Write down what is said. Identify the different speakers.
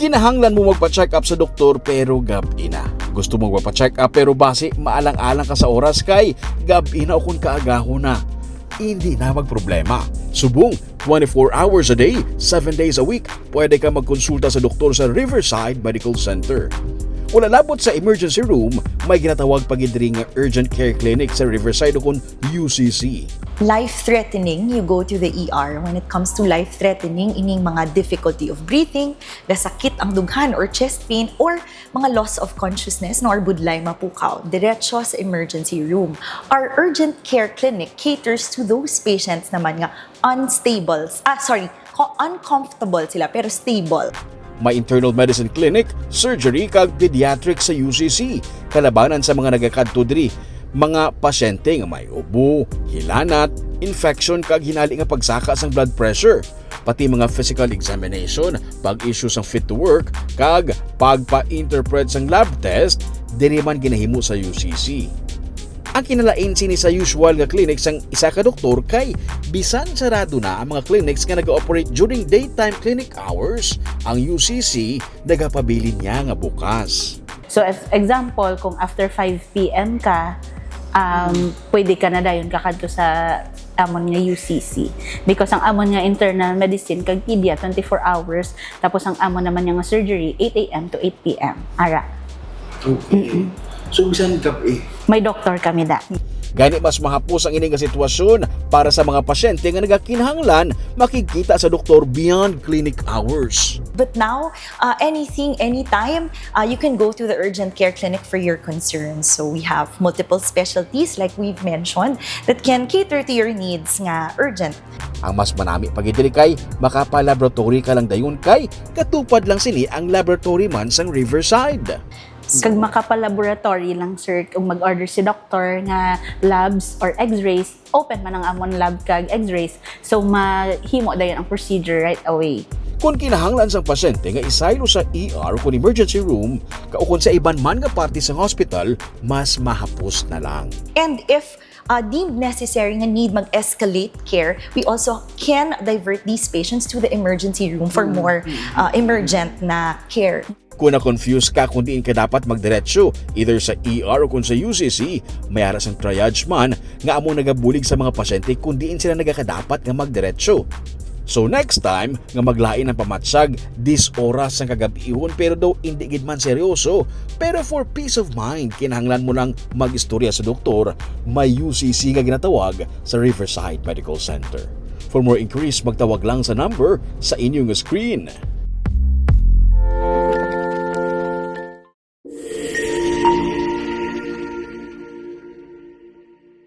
Speaker 1: Kinahanglan mo magpa-check up sa doktor pero gab-i na. Gusto mong magpa-check up pero base maalang-alang ka sa oras kay gab-i na o kung kaagaho na. Hindi na magproblema. Subong 24 hours a day, 7 days a week, pwede ka magkonsulta sa doktor sa Riverside Medical Center. Wala labot sa emergency room, may ginatawag pagidring urgent care clinic sa Riverside o kung UCC.
Speaker 2: Life-threatening, you go to the ER. When it comes to life-threatening, ining mga difficulty of breathing, nasakit ang dughan or chest pain, or mga loss of consciousness or budlay mapukaw, diretso sa emergency room. Our urgent care clinic caters to those patients naman nga uncomfortable sila pero stable.
Speaker 1: May internal medicine clinic, surgery kag pediatric sa UCC. Kalabanan sa mga nagakadto diri, mga pasyente nga may ubo, hilanat, infection kag hinali nga pagsaka sang blood pressure, pati mga physical examination, pag-issue sang fit to work kag pagpa-interpret sang lab test diri man ginahimo sa UCC. Ang kinalain sini sa usual nga clinics sang isa ka doktor kay bisan sarado na ang mga clinics nga nag-operate during daytime clinic hours, ang UCC nagapabilin niya nga bukas.
Speaker 3: So if example, kung after 5 PM ka, pwede ka na dayon kakadto sa amon nga UCC. Because ang amon nga internal medicine kag pedia 24 hours, tapos ang amon naman nga surgery 8 AM to 8 PM. Ara.
Speaker 4: Okay. So, bisan gab-i?
Speaker 3: May doktor kami da.
Speaker 1: Gani mas mahapos ang ining nga sitwasyon para sa mga pasyente nga nagakinahanglan makikita sa doktor beyond clinic hours.
Speaker 2: But now, anything, anytime, you can go to the urgent care clinic for your concerns. So we have multiple specialties like we've mentioned that can cater to your needs nga urgent.
Speaker 1: Ang mas manami pagidiri kay makapa-laboratory ka lang dayon kay katupad lang sini ang laboratory man sang Riverside.
Speaker 3: Kag makapalaboratory lang sir, kung mag-order si doktor nga labs or x-rays, open man ang amon lab kag x-rays. So mahimo dayon ang procedure right away.
Speaker 1: Kung kinahanglan sang pasyente nga isaylo sa ER kung emergency room, kaukon sa iban man nga parte sa hospital, mas mahapos na lang.
Speaker 2: And if deemed necessary nga need mag-escalate care, we also can divert these patients to the emergency room for more emergent na care.
Speaker 1: Kung na-confuse ka kung diin ka dapat magdiretso, either sa ER o kung sa UCC, may aras ang triage man nga among nagabulig sa mga pasyente kung diin sila nagakadapat nga magdiretso. So next time nga maglain ang pamatsag, 10 oras ang kagabihon pero daw hindi gid man seryoso. Pero for peace of mind, kinahanglan mo lang mag-istorya sa doktor, may UCC nga ginatawag sa Riverside Medical Center. For more inquiries, magtawag lang sa number sa inyong screen.